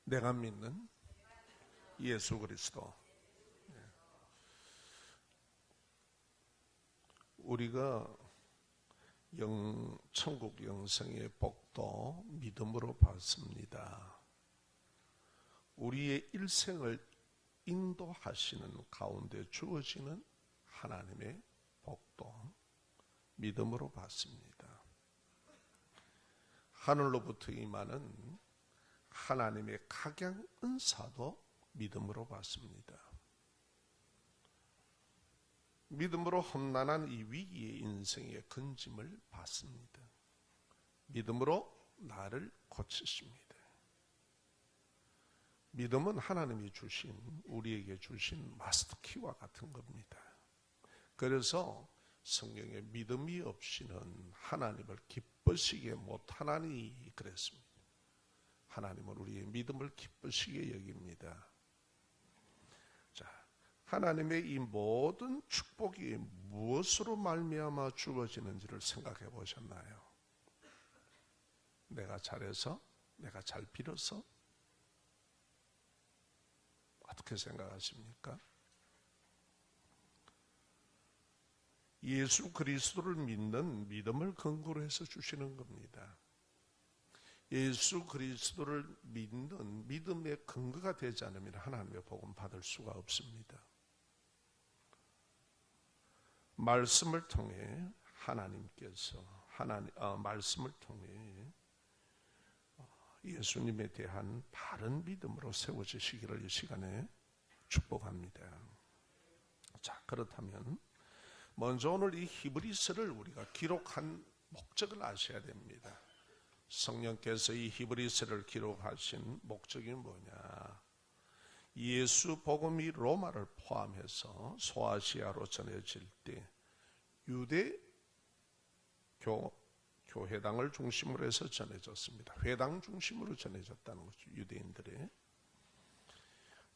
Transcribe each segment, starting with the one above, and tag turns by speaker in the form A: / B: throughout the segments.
A: 내가 믿는 예수 그리스도. 우리가 천국 영생의 복도 믿음으로 받습니다. 우리의 일생을 인도하시는 가운데 주어지는 하나님의 복도 믿음으로 받습니다. 하늘로부터 임하는 하나님의 각양 은사도 믿음으로 받습니다. 믿음으로 험난한 이 위기의 인생의 건짐을 받습니다. 믿음으로 나를 고치십니다. 믿음은 하나님이 주신, 우리에게 주신 마스터키와 같은 겁니다. 그래서 성경에 믿음이 없이는 하나님을 기쁘시게 못하나니 그랬습니다. 하나님은 우리의 믿음을 기쁘시게 여깁니다. 자, 하나님의 이 모든 축복이 무엇으로 말미암아 주어지는지를 생각해 보셨나요? 내가 잘해서? 내가 잘 빌어서? 어떻게 생각하십니까? 예수 그리스도를 믿는 믿음을 근거로 해서 주시는 겁니다. 예수 그리스도를 믿는 믿음의 근거가 되지 않으면 하나님의 복음 받을 수가 없습니다. 말씀을 통해 하나님께서 말씀을 통해 예수님에 대한 바른 믿음으로 세워지시기를 이 시간에 축복합니다. 자, 그렇다면 먼저 오늘 이 히브리서를 우리가 기록한 목적을 아셔야 됩니다. 성령께서 이 히브리서를 기록하신 목적이 뭐냐? 예수 복음이 로마를 포함해서 소아시아로 전해질 때 유대 교회당을 중심으로 해서 전해졌습니다. 회당 중심으로 전해졌다는 거죠. 유대인들의.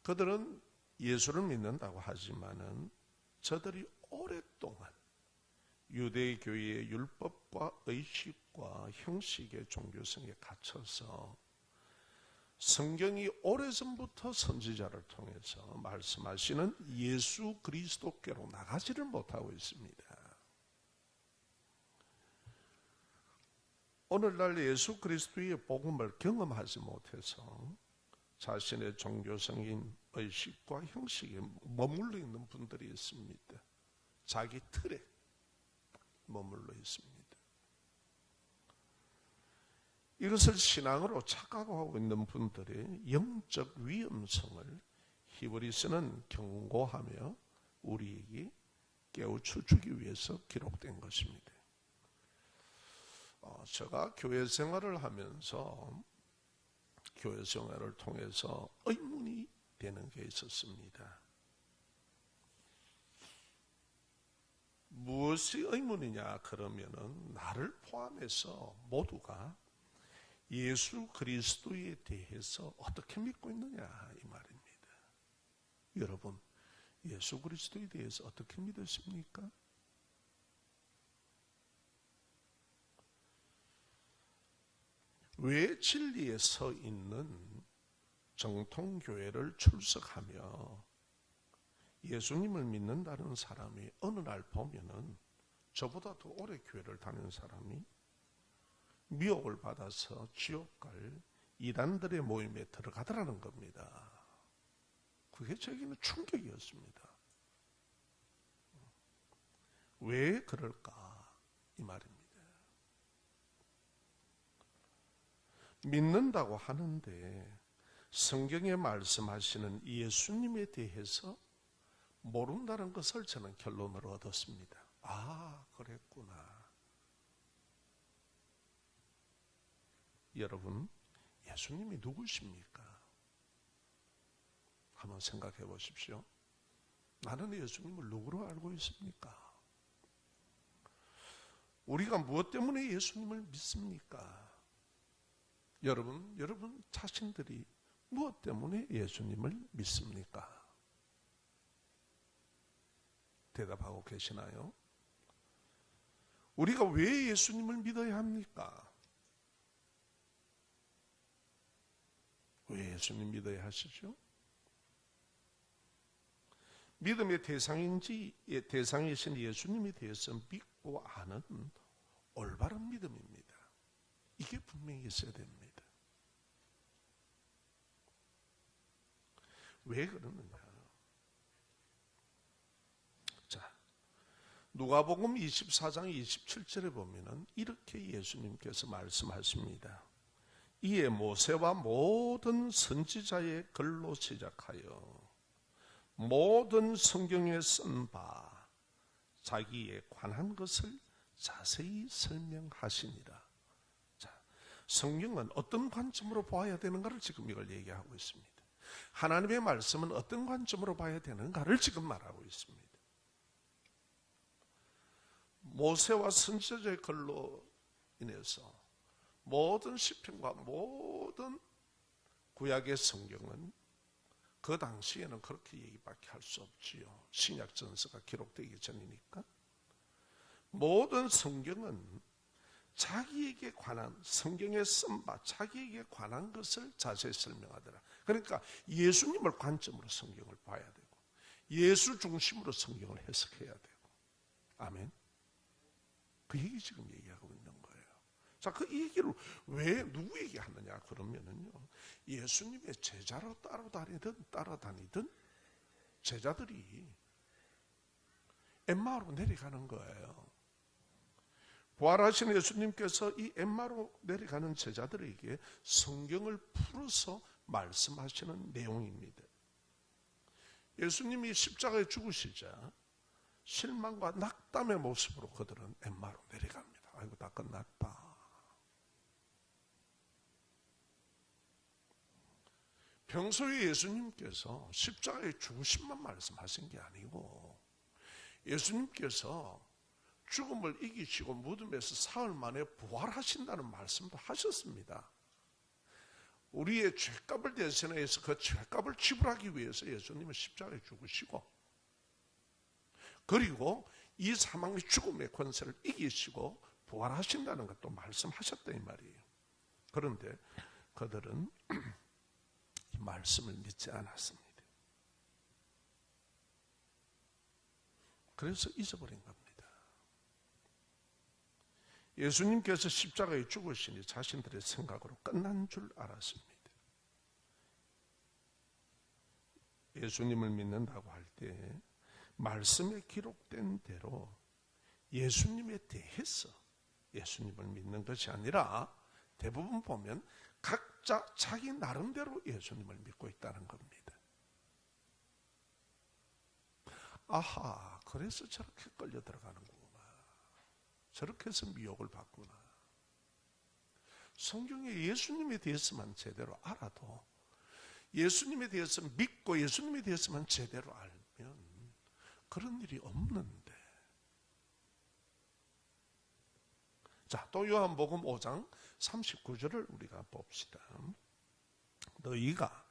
A: 그들은 예수를 믿는다고 하지만은 저들이 오랫동안 유대교회의 율법과 의식과 형식의 종교성에 갇혀서 성경이 오래전부터 선지자를 통해서 말씀하시는 예수 그리스도께로 나가지를 못하고 있습니다. 오늘날 예수 그리스도의 복음을 경험하지 못해서 자신의 종교성인 의식과 형식에 머물러 있는 분들이 있습니다. 자기 틀에 머물러 있습니다. 이것을 신앙으로 착각하고 있는 분들의 영적 위험성을 히브리서는 경고하며 우리에게 깨우쳐주기 위해서 기록된 것입니다. 제가 교회 생활을 하면서 교회 생활을 통해서 의문이 되는 게 있었습니다. 무엇이 의문이냐 그러면은 나를 포함해서 모두가 예수 그리스도에 대해서 어떻게 믿고 있느냐 이 말입니다. 여러분, 예수 그리스도에 대해서 어떻게 믿으십니까? 왜 진리에 서 있는 정통교회를 출석하며 예수님을 믿는다는 사람이 어느 날 보면은 저보다 더 오래 교회를 다니는 사람이 미혹을 받아서 지옥 갈 이단들의 모임에 들어가더라는 겁니다. 그게 저에게는 충격이었습니다. 왜 그럴까 이 말입니다. 믿는다고 하는데 성경에 말씀하시는 예수님에 대해서 모른다는 것을 저는 결론으로 얻었습니다. 아, 그랬구나. 여러분, 예수님이 누구십니까? 한번 생각해 보십시오. 나는 예수님을 누구로 알고 있습니까? 우리가 무엇 때문에 예수님을 믿습니까? 여러분 자신들이 무엇 때문에 예수님을 믿습니까? 대답하고 계시나요? 우리가 왜 예수님을 믿어야 합니까? 왜 예수님 믿어야 하시죠? 믿음의 대상이신 예수님에 대해서 믿고 아는 올바른 믿음입니다. 이게 분명히 있어야 됩니다. 왜 그러느냐? 자, 누가복음 24장 27절에 보면은 이렇게 예수님께서 말씀하십니다. 이에 모세와 모든 선지자의 글로 시작하여 모든 성경에 쓴 바 자기에 관한 것을 자세히 설명하시니라. 자, 성경은 어떤 관점으로 보아야 되는가를 지금 이걸 얘기하고 있습니다. 하나님의 말씀은 어떤 관점으로 봐야 되는가를 지금 말하고 있습니다. 모세와 선지자의 글로 인해서 모든 시편과 모든 구약의 성경은 그 당시에는 그렇게 얘기밖에 할 수 없지요. 신약 전서가 기록되기 전이니까. 모든 성경은 자기에게 관한, 성경에 쓴 바 자기에게 관한 것을 자세히 설명하더라. 그러니까 예수님을 관점으로 성경을 봐야 되고 예수 중심으로 성경을 해석해야 되고. 아멘. 그 얘기 지금 얘기하고 있는 거예요. 자, 그 얘기를 왜 누구에게 하느냐 그러면은요, 예수님의 제자로 따라다니던 제자들이 엠마오로 내려가는 거예요. 부활하신 예수님께서 이 엠마오로 내려가는 제자들에게 성경을 풀어서 말씀하시는 내용입니다. 예수님이 십자가에 죽으시자 실망과 낙담의 모습으로 그들은 엠마오로 내려갑니다. 아이고, 다 끝났다. 평소에 예수님께서 십자가의 죽으심만 말씀하신 게 아니고 예수님께서 죽음을 이기시고 무덤에서 사흘 만에 부활하신다는 말씀도 하셨습니다. 우리의 죄값을 대신해서 그 죄값을 지불하기 위해서 예수님은 십자가에 죽으시고, 그리고 이 사망의 죽음의 권세를 이기시고 부활하신다는 것도 말씀하셨다 이 말이에요. 그런데 그들은 이 말씀을 믿지 않았습니다. 그래서 잊어버린 겁니다. 예수님께서 십자가에 죽으시니 자신들의 생각으로 끝난 줄 알았습니다. 예수님을 믿는다고 할 때 말씀에 기록된 대로 예수님에 대해서 예수님을 믿는 것이 아니라 대부분 보면 각자 자기 나름대로 예수님을 믿고 있다는 겁니다. 아하, 그래서 저렇게 끌려 들어가는 거구나. 저렇게 해서 미혹을 받구나. 성경에 예수님에 대해서만 제대로 알아도, 예수님에 대해서 믿고 예수님에 대해서만 제대로 알면 그런 일이 없는데. 자, 또 요한복음 5장 39절을 우리가 봅시다. 너희가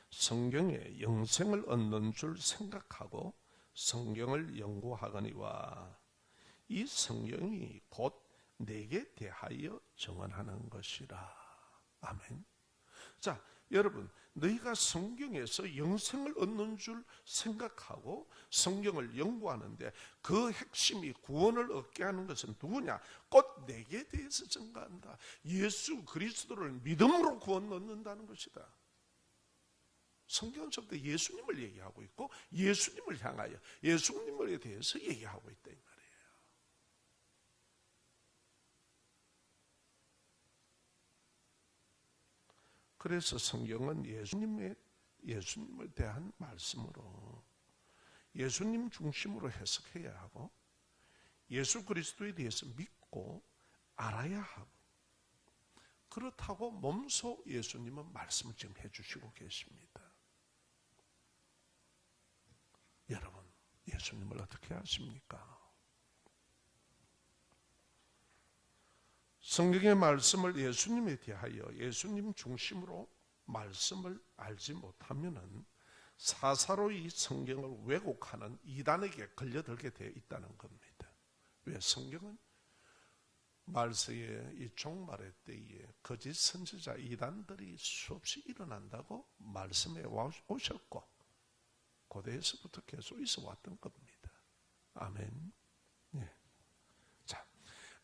A: 성경에 영생을 얻는 줄 생각하고 성경을 연구하거니와 이 성경이 곧 내게 대하여 정언하는 것이라. 아멘. 자, 여러분, 너희가 성경에서 영생을 얻는 줄 생각하고 성경을 연구하는데 그 핵심이 구원을 얻게 하는 것은 누구냐? 곧 내게 대해서 증거한다. 예수 그리스도를 믿음으로 구원 얻는다는 것이다. 성경은 전부 예수님을 얘기하고 있고 예수님을 향하여 예수님에 대해서 얘기하고 있다 이 말이에요. 그래서 성경은 예수님을 대한 말씀으로 예수님 중심으로 해석해야 하고 예수 그리스도에 대해서 믿고 알아야 하고, 그렇다고 몸소 예수님은 말씀을 지금 해주시고 계십니다. 여러분, 예수님을 어떻게 아십니까? 성경의 말씀을 예수님에 대하여 예수님 중심으로 말씀을 알지 못하면은 사사로이 성경을 왜곡하는 이단에게 걸려들게 되어 있다는 겁니다. 왜? 성경은 말세의 이 종말의 때에 거짓 선지자 이단들이 수없이 일어난다고 말씀해 오셨고 고대에서부터 계속 있어 왔던 겁니다. 아멘. 예. 자,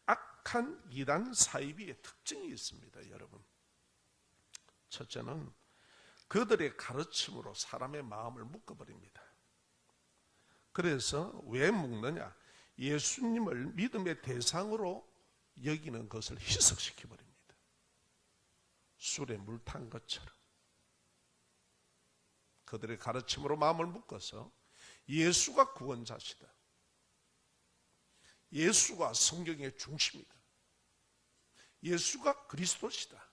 A: 악한 이단 사이비의 특징이 있습니다, 여러분. 첫째는 그들의 가르침으로 사람의 마음을 묶어버립니다. 그래서 왜 묶느냐? 예수님을 믿음의 대상으로 여기는 것을 희석시켜버립니다. 술에 물 탄 것처럼 그들의 가르침으로 마음을 묶어서 예수가 구원자시다, 예수가 성경의 중심이다, 예수가 그리스도시다,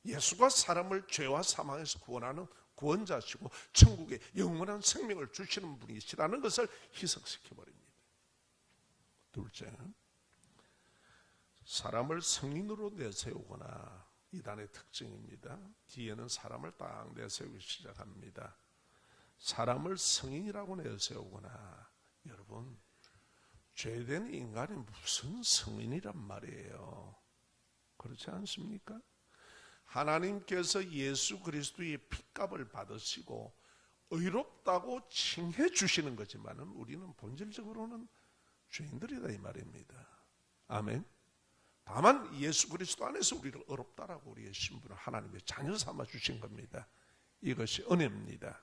A: 예수가 사람을 죄와 사망에서 구원하는 구원자시고 천국에 영원한 생명을 주시는 분이시라는 것을 희석시켜버립니다. 둘째는 사람을 성인으로 내세우거나, 이단의 특징입니다. 뒤에는 사람을 딱 내세우기 시작합니다. 사람을 성인이라고 내세우거나, 여러분, 죄된 인간이 무슨 성인이란 말이에요. 그렇지 않습니까? 하나님께서 예수 그리스도의 핏값을 받으시고 의롭다고 칭해 주시는 거지만 우리는 본질적으로는 죄인들이다 이 말입니다. 아멘. 다만 예수 그리스도 안에서 우리를 의롭다라고 우리의 신분을 하나님의 자녀 삼아 주신 겁니다. 이것이 은혜입니다.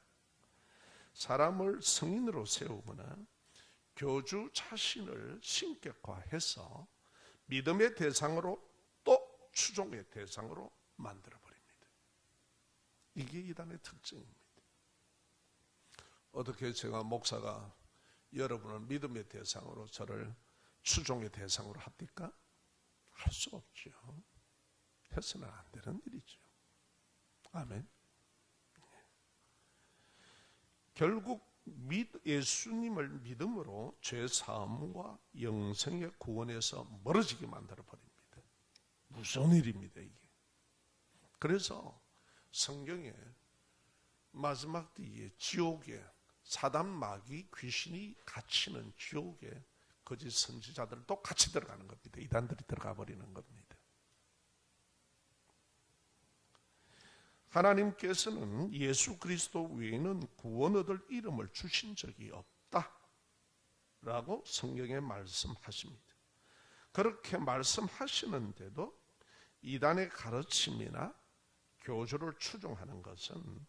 A: 사람을 성인으로 세우거나 교주 자신을 신격화해서 믿음의 대상으로 또 추종의 대상으로 만들어버립니다. 이게 이단의 특징입니다. 어떻게 제가 목사가 여러분을 믿음의 대상으로, 저를 추종의 대상으로 합니까? 할 수 없죠. 해서는 안 되는 일이죠. 아멘. 결국 예수님을 믿음으로 죄 사함과 영생의 구원에서 멀어지게 만들어 버립니다. 무서운 일입니다, 이게. 그래서 성경에 마지막 뒤에 지옥에 사단 마귀 귀신이 갇히는 지옥에 거짓 선지자들도 같이 들어가는 겁니다. 이단들이 들어가 버리는 겁니다. 하나님께서는 예수 그리스도 외에는 구원 얻을 이름을 주신 적이 없다라고 성경에 말씀하십니다. 그렇게 말씀하시는데도 이단의 가르침이나 교주를 추종하는 것은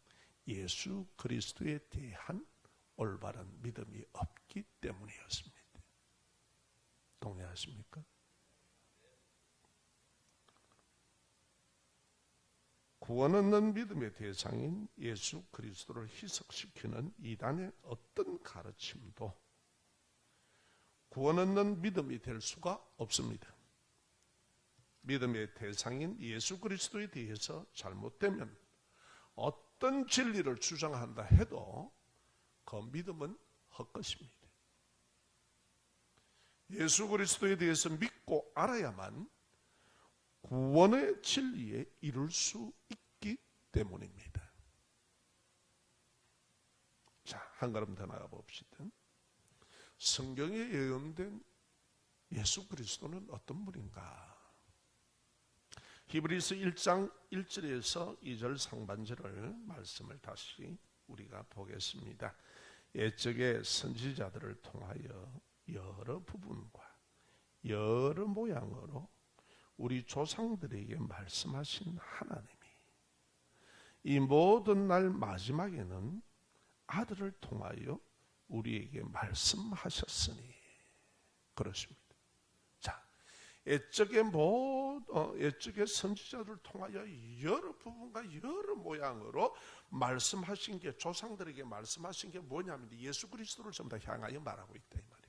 A: 예수 그리스도에 대한 올바른 믿음이 없기 때문이었습니다. 동의하십니까? 구원 얻는 믿음의 대상인 예수 그리스도를 희석시키는 이단의 어떤 가르침도 구원 얻는 믿음이 될 수가 없습니다. 믿음의 대상인 예수 그리스도에 대해서 잘못되면 어떤 진리를 주장한다 해도 그 믿음은 헛것입니다. 예수 그리스도에 대해서 믿고 알아야만 구원의 진리에 이룰 수 있기 때문입니다. 자, 한 걸음 더 나가 봅시다. 성경에 예언된 예수 그리스도는 어떤 분인가? 히브리서 1장 1절에서 2절 상반절을 말씀을 다시 우리가 보겠습니다. 옛적의 선지자들을 통하여 여러 부분과 여러 모양으로 우리 조상들에게 말씀하신 하나님이 이 모든 날 마지막에는 아들을 통하여 우리에게 말씀하셨으니 그렇습니다. 자, 옛적의 선지자들을 통하여 여러 부분과 여러 모양으로 말씀하신 게, 조상들에게 말씀하신 게 뭐냐면 예수 그리스도를 전부 다 향하여 말하고 있다 이 말입니다.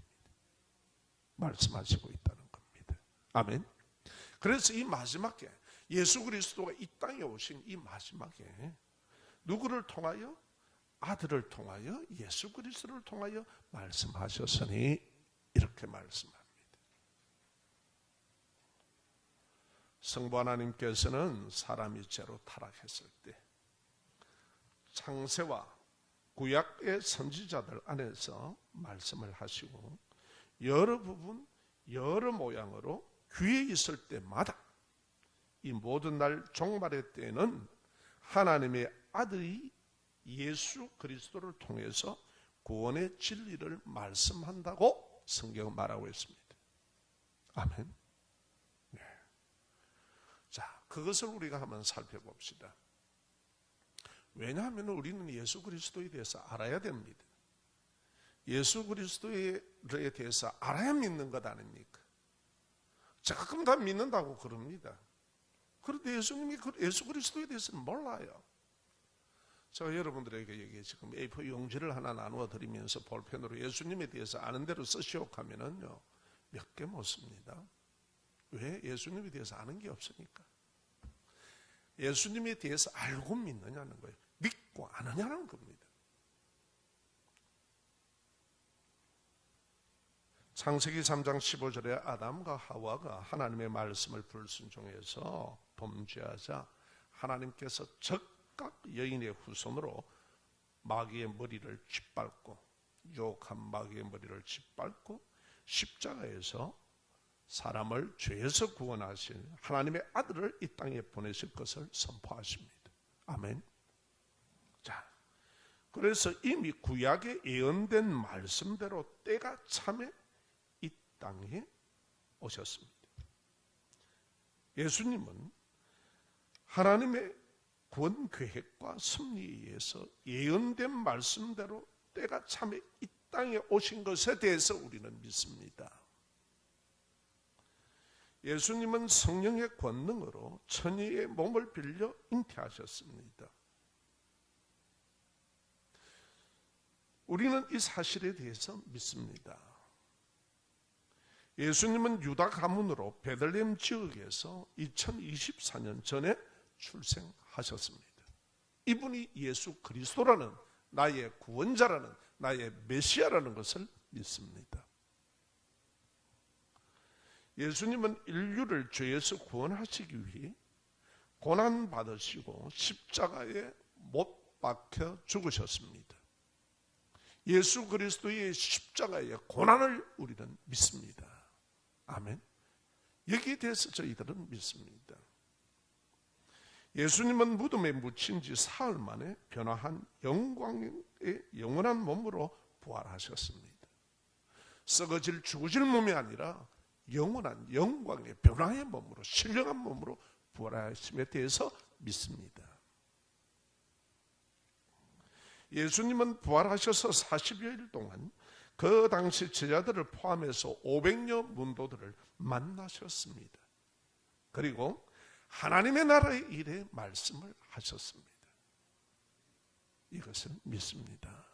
A: 말씀하시고 있다는 겁니다. 아멘. 그래서 이 마지막에 예수 그리스도가 이 땅에 오신 이 마지막에 누구를 통하여? 아들을 통하여, 예수 그리스도를 통하여 말씀하셨으니 이렇게 말씀합니다. 성부 하나님께서는 사람이 죄로 타락했을 때 창세와 구약의 선지자들 안에서 말씀을 하시고 여러 부분, 여러 모양으로 귀에 있을 때마다 이 모든 날 종말의 때에는 하나님의 아들이 예수 그리스도를 통해서 구원의 진리를 말씀한다고 성경은 말하고 있습니다. 아멘. 네. 자, 그것을 우리가 한번 살펴봅시다. 왜냐하면 우리는 예수 그리스도에 대해서 알아야 됩니다. 예수 그리스도에 대해서 알아야 믿는 것 아닙니까? 조금 다 믿는다고 그럽니다. 그런데 예수님이 예수 그리스도에 대해서는 몰라요. 제가 여러분들에게 지금 A4 용지를 하나 나누어 드리면서 볼펜으로 예수님에 대해서 아는 대로 쓰시오 하면은요, 몇 개 못 씁니다. 왜? 예수님에 대해서 아는 게 없으니까. 예수님에 대해서 알고 믿느냐는 거예요. 믿고 아느냐는 겁니다. 창세기 3장 15절에 아담과 하와가 하나님의 말씀을 불순종해서 범죄하자 하나님께서 즉각 여인의 후손으로 마귀의 머리를 짓밟고, 유혹한 마귀의 머리를 짓밟고 십자가에서 사람을 죄에서 구원하실 하나님의 아들을 이 땅에 보내실 것을 선포하십니다. 아멘. 자, 그래서 이미 구약에 예언된 말씀대로 때가 참에 이 땅에 오셨습니다. 예수님은 하나님의 구원 계획과 섭리에 의해서 예언된 말씀대로 때가 참에 이 땅에 오신 것에 대해서 우리는 믿습니다. 예수님은 성령의 권능으로 천의의 몸을 빌려 잉태하셨습니다. 우리는 이 사실에 대해서 믿습니다. 예수님은 유다 가문으로 베들레헴 지역에서 2024년 전에 출생하셨습니다. 이분이 예수 그리스도라는 나의 구원자라는 나의 메시아라는 것을 믿습니다. 예수님은 인류를 죄에서 구원하시기 위해 고난 받으시고 십자가에 못 박혀 죽으셨습니다. 예수 그리스도의 십자가의 고난을 우리는 믿습니다. 아멘. 여기에 대해서 저희들은 믿습니다. 예수님은 무덤에 묻힌 지 사흘 만에 변화한 영광의 영원한 몸으로 부활하셨습니다. 썩어질 죽어질 몸이 아니라 영원한 영광의 변화의 몸으로, 신령한 몸으로 부활하심에 대해서 믿습니다. 예수님은 부활하셔서 40여일 동안 그 당시 제자들을 포함해서 500여 문도들을 만나셨습니다. 그리고 하나님의 나라의 일에 말씀을 하셨습니다. 이것을 믿습니다.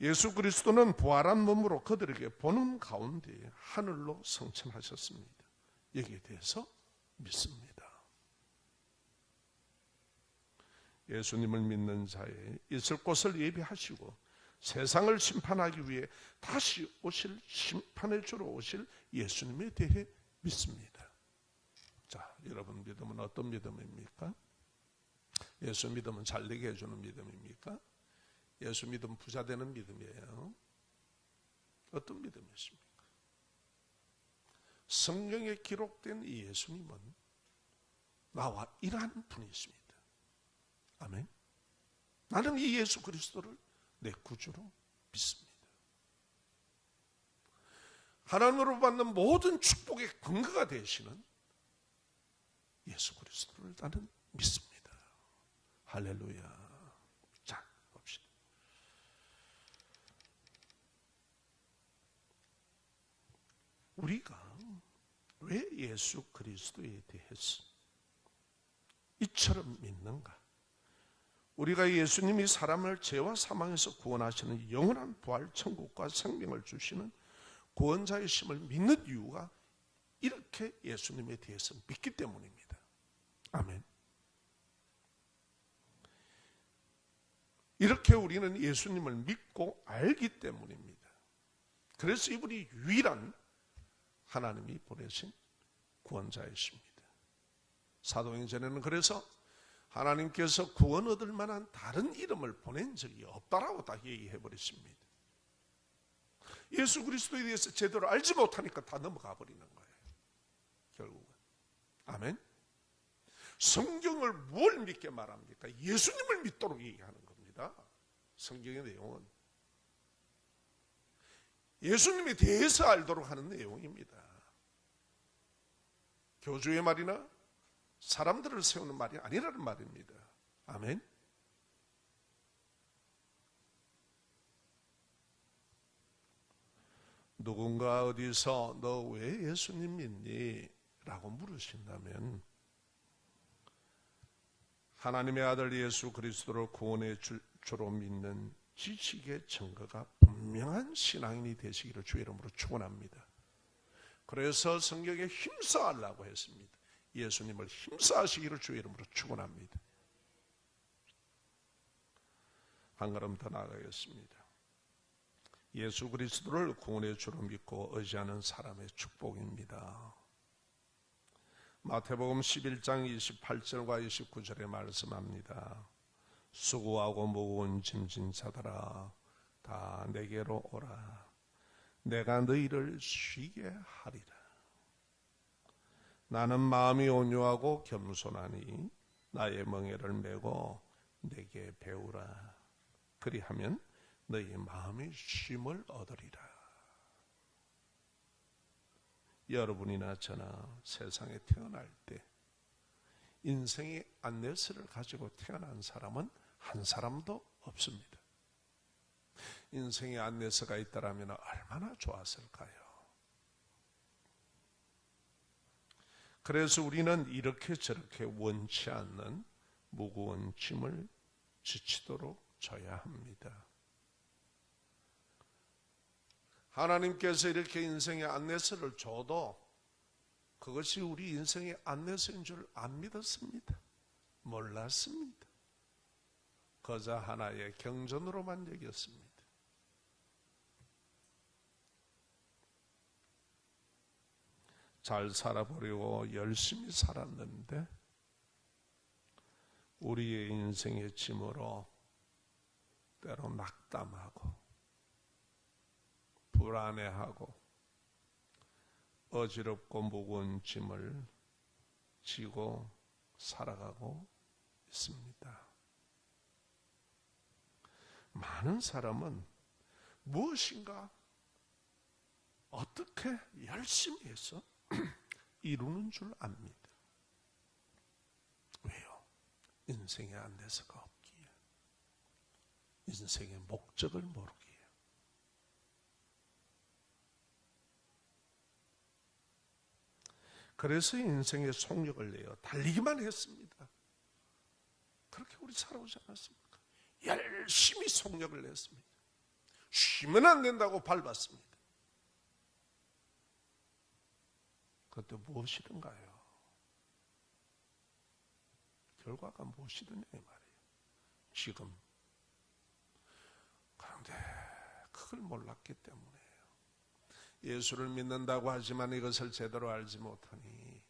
A: 예수 그리스도는 부활한 몸으로 그들에게 보는 가운데 하늘로 승천하셨습니다. 여기에 대해서 믿습니다. 예수님을 믿는 자의 있을 곳을 예비하시고 세상을 심판하기 위해 다시 오실 심판의 주로 오실 예수님에 대해 믿습니다. 자, 여러분 믿음은 어떤 믿음입니까? 예수 믿음은 잘되게 해주는 믿음입니까? 예수 믿음 부자 되는 믿음이에요. 어떤 믿음이십니까? 성경에 기록된 이 예수님은 나와 일하는 분이십니다. 아멘. 나는 이 예수 그리스도를 내 구주로 믿습니다. 하나님으로 받는 모든 축복의 근거가 되시는 예수 그리스도를 나는 믿습니다. 할렐루야. 자, 봅시다. 우리가 왜 예수 그리스도에 대해서 이처럼 믿는가? 우리가 예수님이 사람을 죄와 사망에서 구원하시는 영원한 부활, 천국과 생명을 주시는 구원자의 심을 믿는 이유가 이렇게 예수님에 대해서 믿기 때문입니다. 아멘. 이렇게 우리는 예수님을 믿고 알기 때문입니다. 그래서 이분이 유일한 하나님이 보내신 구원자이십니다. 사도행전에는 그래서 하나님께서 구원 얻을 만한 다른 이름을 보낸 적이 없다라고 다 얘기해 버렸습니다. 예수 그리스도에 대해서 제대로 알지 못하니까 다 넘어가 버리는 거예요. 결국은. 아멘. 성경을 뭘 믿게 말합니까? 예수님을 믿도록 얘기하는 겁니다. 성경의 내용은 예수님에 대해서 알도록 하는 내용입니다. 교주의 말이나 사람들을 세우는 말이 아니라는 말입니다. 아멘. 누군가 어디서 너 왜 예수님 믿니? 라고 물으신다면 하나님의 아들 예수 그리스도를 구원의 주로 믿는 지식의 증거가 분명한 신앙인이 되시기를 주의 이름으로 축원합니다. 그래서 성경에 힘써하려고 했습니다. 예수님을 힘써하시기를 주의 이름으로 축원합니다. 한 걸음 더 나아가겠습니다. 예수 그리스도를 구원의 주로 믿고 의지하는 사람의 축복입니다. 마태복음 11장 28절과 29절에 말씀합니다. 수고하고 무거운 짐진 자들아 다 내게로 오라. 내가 너희를 쉬게 하리라. 나는 마음이 온유하고 겸손하니 나의 멍에를 메고 내게 배우라. 그리하면 너희 마음이 쉼을 얻으리라. 여러분이나 저나 세상에 태어날 때 인생의 안내서를 가지고 태어난 사람은 한 사람도 없습니다. 인생의 안내서가 있다면 얼마나 좋았을까요? 그래서 우리는 이렇게 저렇게 원치 않는 무거운 짐을 지치도록 져야 합니다. 하나님께서 이렇게 인생의 안내서를 줘도 그것이 우리 인생의 안내서인 줄 안 믿었습니다. 몰랐습니다. 거저 하나의 경전으로만 여겼습니다. 잘 살아보려고 열심히 살았는데 우리의 인생의 짐으로 때로 낙담하고 불안해하고 어지럽고 무거운 짐을 지고 살아가고 있습니다. 많은 사람은 무엇인가 어떻게 열심히 해서 이루는 줄 압니다. 왜요? 인생의 안내서가 없기에, 인생의 목적을 모르기에. 그래서 인생의 속력을 내어 달리기만 했습니다. 그렇게 우리 살아오지 않았습니까? 열심히 속력을 냈습니다. 쉬면 안 된다고 밟았습니다. 그것도 무엇이든가요? 결과가 무엇이든 말이에요. 지금. 그런데 그걸 몰랐기 때문에 예수를 믿는다고 하지만 이것을 제대로 알지 못하니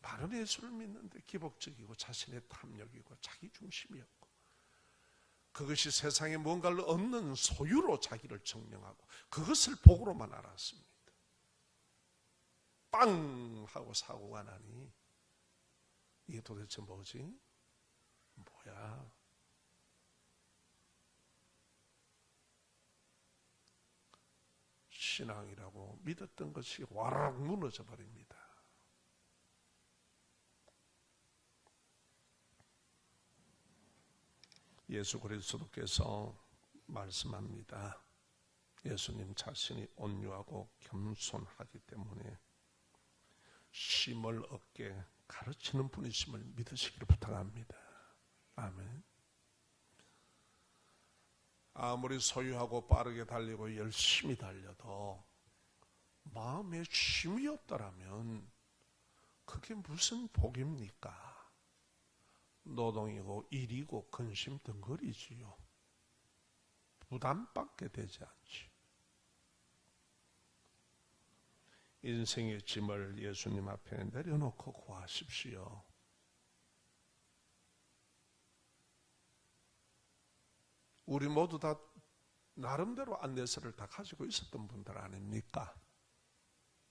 A: 바른 예수를 믿는데 기복적이고 자신의 탐욕이고 자기 중심이었고 그것이 세상에 뭔가를 얻는 소유로 자기를 증명하고 그것을 복으로만 알았습니다. 빵 하고 사고가 나니 이게 도대체 뭐지? 뭐야? 신앙이라고 믿었던 것이 와락 무너져 버립니다. 예수 그리스도께서 말씀합니다. 예수님 자신이 온유하고 겸손하기 때문에 쉼을 얻게 가르치는 분이심을 믿으시기를 부탁합니다. 아멘. 아무리 소유하고 빠르게 달리고 열심히 달려도 마음에 쉼이 없다라면 그게 무슨 복입니까? 노동이고 일이고 근심 덩어리지요. 부담받게 되지 않지. 인생의 짐을 예수님 앞에 내려놓고 구하십시오. 우리 모두 다 나름대로 안내서를 다 가지고 있었던 분들 아닙니까?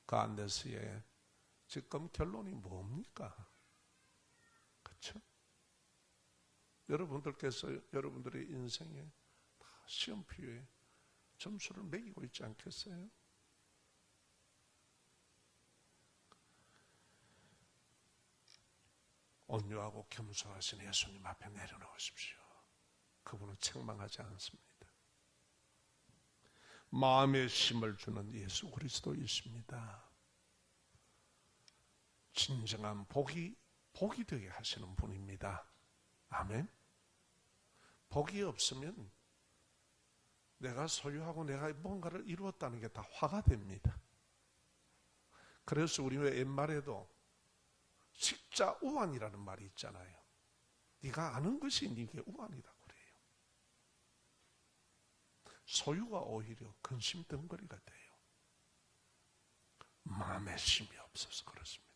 A: 그 안내서의 지금 결론이 뭡니까? 그렇죠? 여러분들께서 여러분들의 인생에 다 시험표에 점수를 매기고 있지 않겠어요? 온유하고 겸손하신 예수님 앞에 내려놓으십시오. 그분은 책망하지 않습니다. 마음의 힘을 주는 예수 그리스도이십니다. 진정한 복이 되게 하시는 분입니다. 아멘. 복이 없으면 내가 소유하고 내가 뭔가를 이루었다는 게 다 화가 됩니다. 그래서 우리 왜 옛말에도 식자우환이라는 말이 있잖아요. 네가 아는 것이 네게 우환이다 그래요. 소유가 오히려 근심덩거리가 돼요. 마음의 힘이 없어서 그렇습니다.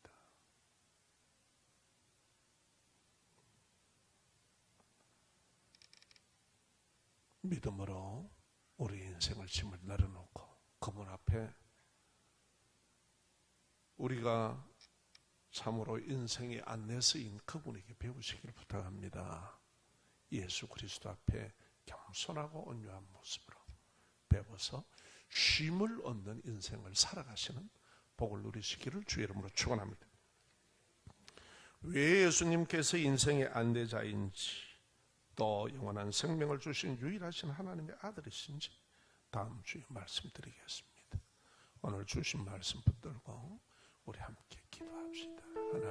A: 믿음으로 우리 인생을 짐을 내려놓고 그분 앞에 우리가 참으로 인생의 안내서인 그분에게 배우시기를 부탁합니다. 예수 그리스도 앞에 겸손하고 온유한 모습으로 배워서 쉼을 얻는 인생을 살아가시는 복을 누리시기를 주의 이름으로 축원합니다. 왜 예수님께서 인생의 안내자인지 또 영원한 생명을 주신 유일하신 하나님의 아들이신지 다음 주에 말씀드리겠습니다. 오늘 주신 말씀 붙들고 우리 함께 기도합시다. 하나님